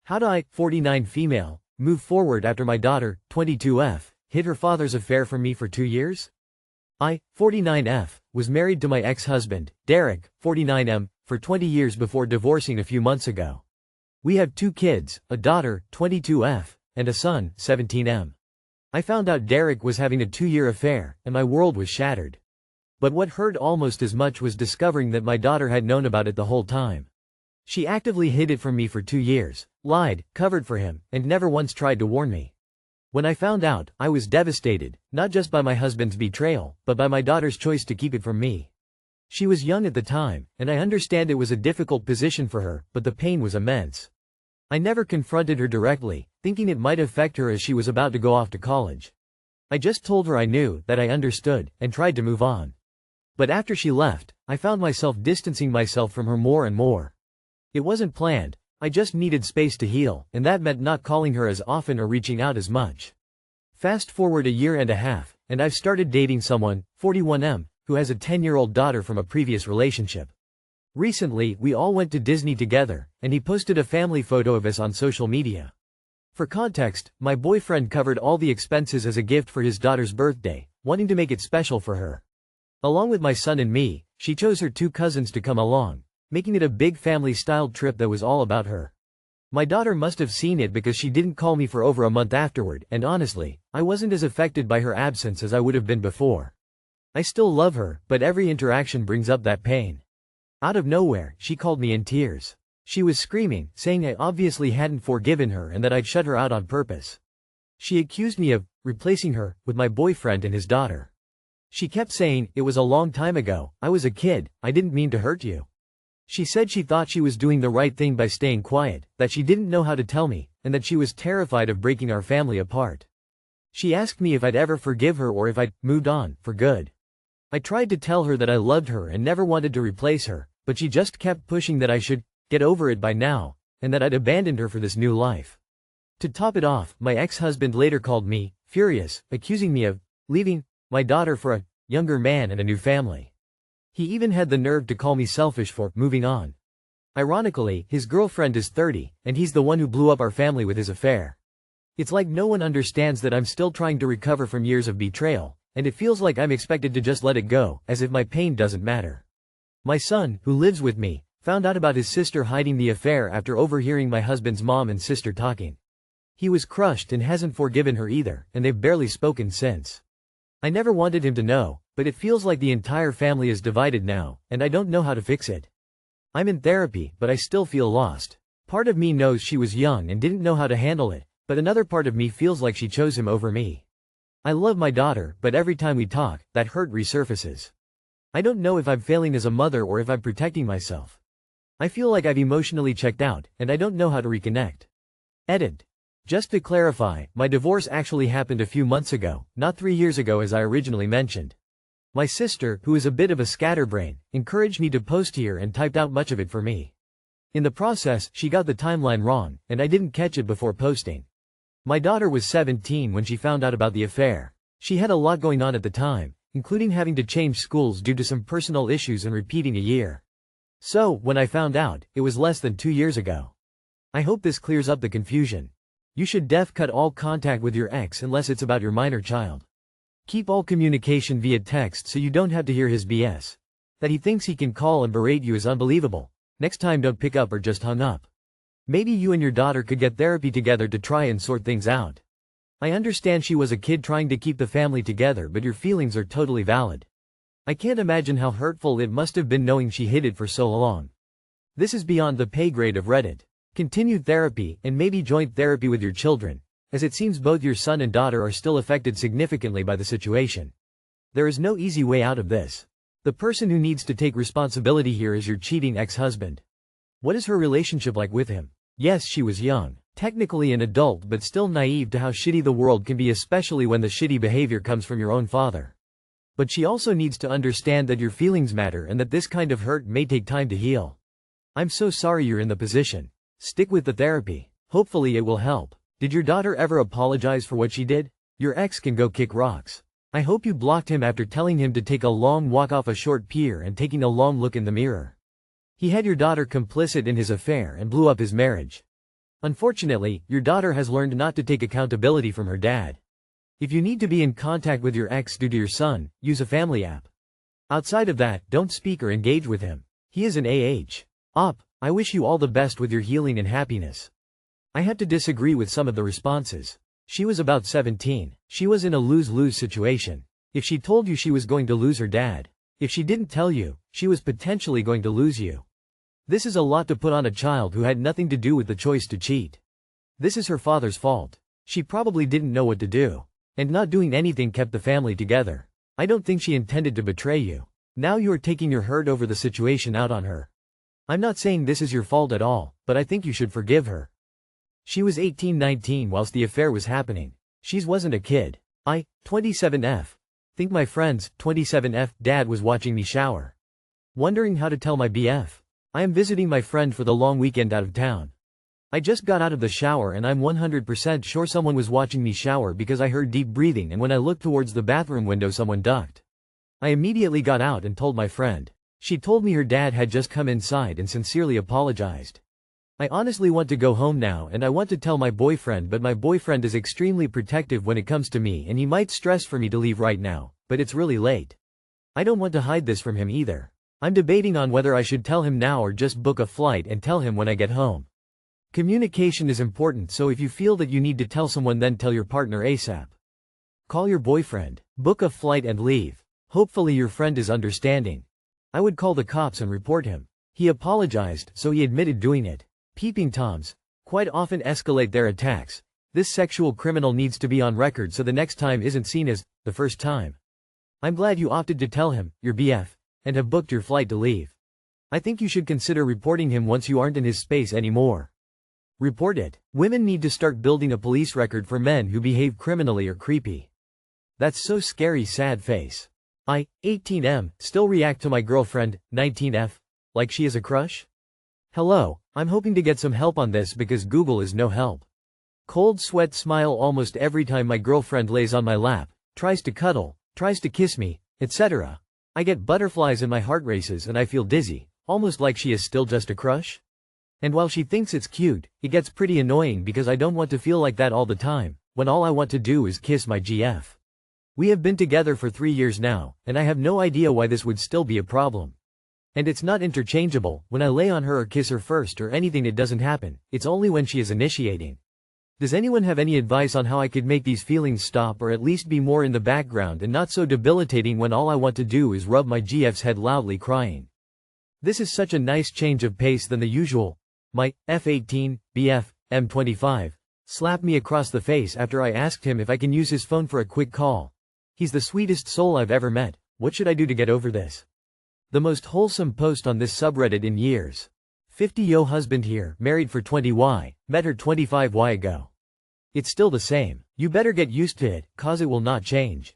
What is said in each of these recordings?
How do I, 49 female, move forward after my daughter, 22F, hid her father's affair from me for 2 years? I, 49F, was married to my ex-husband, Derek, 49M, for 20 years before divorcing a few months ago. We have 2 kids, a daughter, 22F, and a son, 17M. I found out Derek was having a 2-year affair, and my world was shattered. But what hurt almost as much was discovering that my daughter had known about it the whole time. She actively hid it from me for 2 years, lied, covered for him, and never once tried to warn me. When I found out, I was devastated, not just by my husband's betrayal, but by my daughter's choice to keep it from me. She was young at the time, and I understand it was a difficult position for her, but the pain was immense. I never confronted her directly, thinking it might affect her as she was about to go off to college. I just told her I knew, that I understood, and tried to move on. But after she left, I found myself distancing myself from her more and more. It wasn't planned, I just needed space to heal, and that meant not calling her as often or reaching out as much. Fast forward a year and a half, and I've started dating someone, 41M, who has a 10-year-old daughter from a previous relationship. Recently, we all went to Disney together, and he posted a family photo of us on social media. For context, my boyfriend covered all the expenses as a gift for his daughter's birthday, wanting to make it special for her. Along with my son and me, she chose her 2 cousins to come along, making it a big family-styled trip that was all about her. My daughter must have seen it because she didn't call me for over a month afterward, and honestly, I wasn't as affected by her absence as I would have been before. I still love her, but every interaction brings up that pain. Out of nowhere, she called me in tears. She was screaming, saying I obviously hadn't forgiven her and that I'd shut her out on purpose. She accused me of replacing her with my boyfriend and his daughter. She kept saying, "It was a long time ago, I was a kid, I didn't mean to hurt you." She said she thought she was doing the right thing by staying quiet, that she didn't know how to tell me, and that she was terrified of breaking our family apart. She asked me if I'd ever forgive her or if I'd moved on, for good. I tried to tell her that I loved her and never wanted to replace her, but she just kept pushing that I should get over it by now, and that I'd abandoned her for this new life. To top it off, my ex-husband later called me, furious, accusing me of leaving my daughter for a younger man and a new family. He even had the nerve to call me selfish for moving on. Ironically, his girlfriend is 30, and he's the one who blew up our family with his affair. It's like no one understands that I'm still trying to recover from years of betrayal, and it feels like I'm expected to just let it go, as if my pain doesn't matter. My son, who lives with me, found out about his sister hiding the affair after overhearing my husband's mom and sister talking. He was crushed and hasn't forgiven her either, and they've barely spoken since. I never wanted him to know, but it feels like the entire family is divided now, and I don't know how to fix it. I'm in therapy, but I still feel lost. Part of me knows she was young and didn't know how to handle it, but another part of me feels like she chose him over me. I love my daughter, but every time we talk, that hurt resurfaces. I don't know if I'm failing as a mother or if I'm protecting myself. I feel like I've emotionally checked out, and I don't know how to reconnect. Edit. Just to clarify, my divorce actually happened a few months ago, not 3 years ago as I originally mentioned. My sister, who is a bit of a scatterbrain, encouraged me to post here and typed out much of it for me. In the process, she got the timeline wrong, and I didn't catch it before posting. My daughter was 17 when she found out about the affair. She had a lot going on at the time, including having to change schools due to some personal issues and repeating a year. So, when I found out, it was less than 2 years ago. I hope this clears up the confusion. You should cut all contact with your ex unless it's about your minor child. Keep all communication via text so you don't have to hear his BS. That he thinks he can call and berate you is unbelievable. Next time don't pick up or just hung up. Maybe you and your daughter could get therapy together to try and sort things out. I understand she was a kid trying to keep the family together, but your feelings are totally valid. I can't imagine how hurtful it must have been knowing she hid it for so long. This is beyond the pay grade of Reddit. Continue therapy, and maybe joint therapy with your children, as it seems both your son and daughter are still affected significantly by the situation. There is no easy way out of this. The person who needs to take responsibility here is your cheating ex-husband. What is her relationship like with him? Yes, she was young, technically an adult, but still naive to how shitty the world can be, especially when the shitty behavior comes from your own father. But she also needs to understand that your feelings matter and that this kind of hurt may take time to heal. I'm so sorry you're in the position. Stick with the therapy. Hopefully it will help. Did your daughter ever apologize for what she did? Your ex can go kick rocks. I hope you blocked him after telling him to take a long walk off a short pier and taking a long look in the mirror. He had your daughter complicit in his affair and blew up his marriage. Unfortunately, your daughter has learned not to take accountability from her dad. If you need to be in contact with your ex due to your son, use a family app. Outside of that, don't speak or engage with him. He is an op. I wish you all the best with your healing and happiness. I had to disagree with some of the responses. She was about 17. She was in a lose-lose situation. If she told you she was going to lose her dad. If she didn't tell you, she was potentially going to lose you. This is a lot to put on a child who had nothing to do with the choice to cheat. This is her father's fault. She probably didn't know what to do. And not doing anything kept the family together. I don't think she intended to betray you. Now you are taking your hurt over the situation out on her. I'm not saying this is your fault at all, but I think you should forgive her. She was 18-19 whilst the affair was happening. She wasn't a kid. 27F. Think my friend's 27F dad was watching me shower. Wondering how to tell my BF. I am visiting my friend for the long weekend out of town. I just got out of the shower and I'm 100% sure someone was watching me shower because I heard deep breathing, and when I looked towards the bathroom window someone ducked. I immediately got out and told my friend. She told me her dad had just come inside and sincerely apologized. I honestly want to go home now and I want to tell my boyfriend, but my boyfriend is extremely protective when it comes to me and he might stress for me to leave right now, but it's really late. I don't want to hide this from him either. I'm debating on whether I should tell him now or just book a flight and tell him when I get home. Communication is important, so if you feel that you need to tell someone, then tell your partner ASAP. Call your boyfriend, book a flight and leave. Hopefully your friend is understanding. I would call the cops and report him. He apologized, so he admitted doing it. Peeping Toms quite often escalate their attacks. This sexual criminal needs to be on record so the next time isn't seen as the first time. I'm glad you opted to tell him, your BF, and have booked your flight to leave. I think you should consider reporting him once you aren't in his space anymore. Report it. Women need to start building a police record for men who behave criminally or creepy. That's so scary. Sad face. 18M, still react to my girlfriend, 19F, like she is a crush? Hello, I'm hoping to get some help on this because Google is no help. Cold sweat smile almost every time my girlfriend lays on my lap, tries to cuddle, tries to kiss me, etc. I get butterflies and my heart races and I feel dizzy, almost like she is still just a crush. And while she thinks it's cute, it gets pretty annoying because I don't want to feel like that all the time, when all I want to do is kiss my GF. We have been together for 3 years now, and I have no idea why this would still be a problem. And it's not interchangeable. When I lay on her or kiss her first or anything, it doesn't happen. It's only when she is initiating. Does anyone have any advice on how I could make these feelings stop, or at least be more in the background and not so debilitating when all I want to do is rub my GF's head loudly crying? This is such a nice change of pace than the usual. My F18, BF, M25, slapped me across the face after I asked him if I can use his phone for a quick call. He's the sweetest soul I've ever met. What should I do to get over this? The most wholesome post on this subreddit in years. 50 Yo husband here, married for 20Y, met her 25Y ago. It's still the same. You better get used to it, cause it will not change.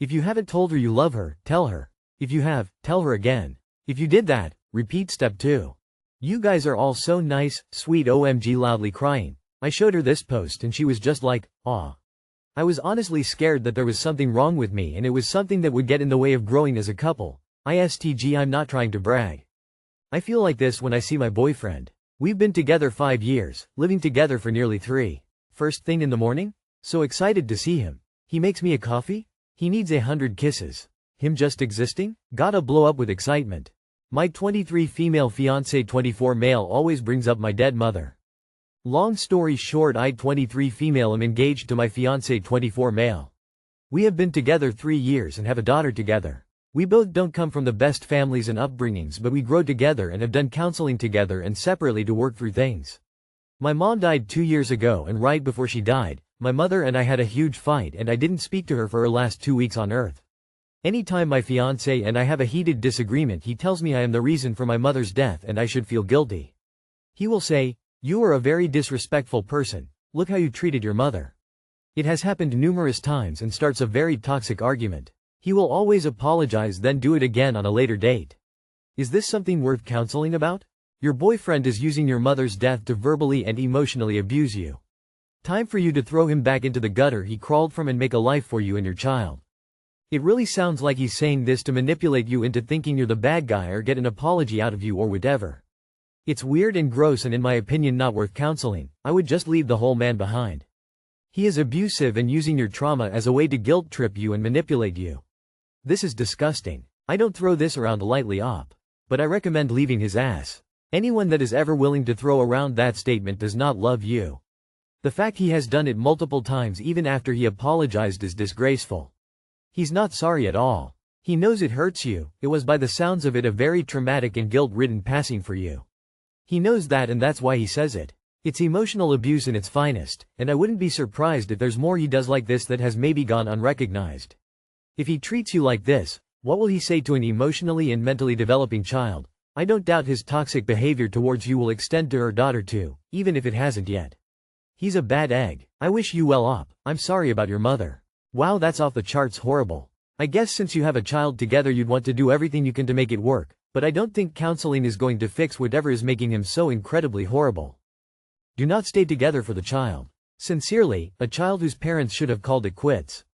If you haven't told her you love her, tell her. If you have, tell her again. If you did that, repeat step 2. You guys are all so nice, sweet. OMG, loudly crying. I showed her this post and she was just like, aw. I was honestly scared that there was something wrong with me and it was something that would get in the way of growing as a couple. ISTG, I'm not trying to brag. I feel like this when I see my boyfriend. We've been together 5 years, living together for nearly 3. First thing in the morning? So excited to see him. He makes me a coffee? He needs 100 kisses. Him just existing? Gotta blow up with excitement. My 23 female fiancé 24 male always brings up my dead mother. Long story short, I 23 female am engaged to my fiancé 24 male. We have been together 3 years and have a daughter together. We both don't come from the best families and upbringings, but we grow together and have done counseling together and separately to work through things. My mom died 2 years ago, and right before she died, my mother and I had a huge fight and I didn't speak to her for her last 2 weeks on earth. Anytime my fiancé and I have a heated disagreement, he tells me I am the reason for my mother's death and I should feel guilty. He will say, "You are a very disrespectful person, look how you treated your mother." It has happened numerous times and starts a very toxic argument. He will always apologize, then do it again on a later date. Is this something worth counseling about? Your boyfriend is using your mother's death to verbally and emotionally abuse you. Time for you to throw him back into the gutter he crawled from and make a life for you and your child. It really sounds like he's saying this to manipulate you into thinking you're the bad guy or get an apology out of you or whatever. It's weird and gross and in my opinion not worth counseling. I would just leave the whole man behind. He is abusive and using your trauma as a way to guilt trip you and manipulate you. This is disgusting. I don't throw this around lightly but I recommend leaving his ass. Anyone that is ever willing to throw around that statement does not love you. The fact he has done it multiple times even after he apologized is disgraceful. He's not sorry at all. He knows it hurts you. It was by the sounds of it a very traumatic and guilt-ridden passing for you. He knows that and that's why he says it. It's emotional abuse in its finest, and I wouldn't be surprised if there's more he does like this that has maybe gone unrecognized. If he treats you like this, what will he say to an emotionally and mentally developing child? I don't doubt his toxic behavior towards you will extend to her daughter too, even if it hasn't yet. He's a bad egg. I wish you well. I'm sorry about your mother. Wow, that's off the charts horrible. I guess since you have a child together you'd want to do everything you can to make it work, but I don't think counseling is going to fix whatever is making him so incredibly horrible. Do not stay together for the child. Sincerely, a child whose parents should have called it quits.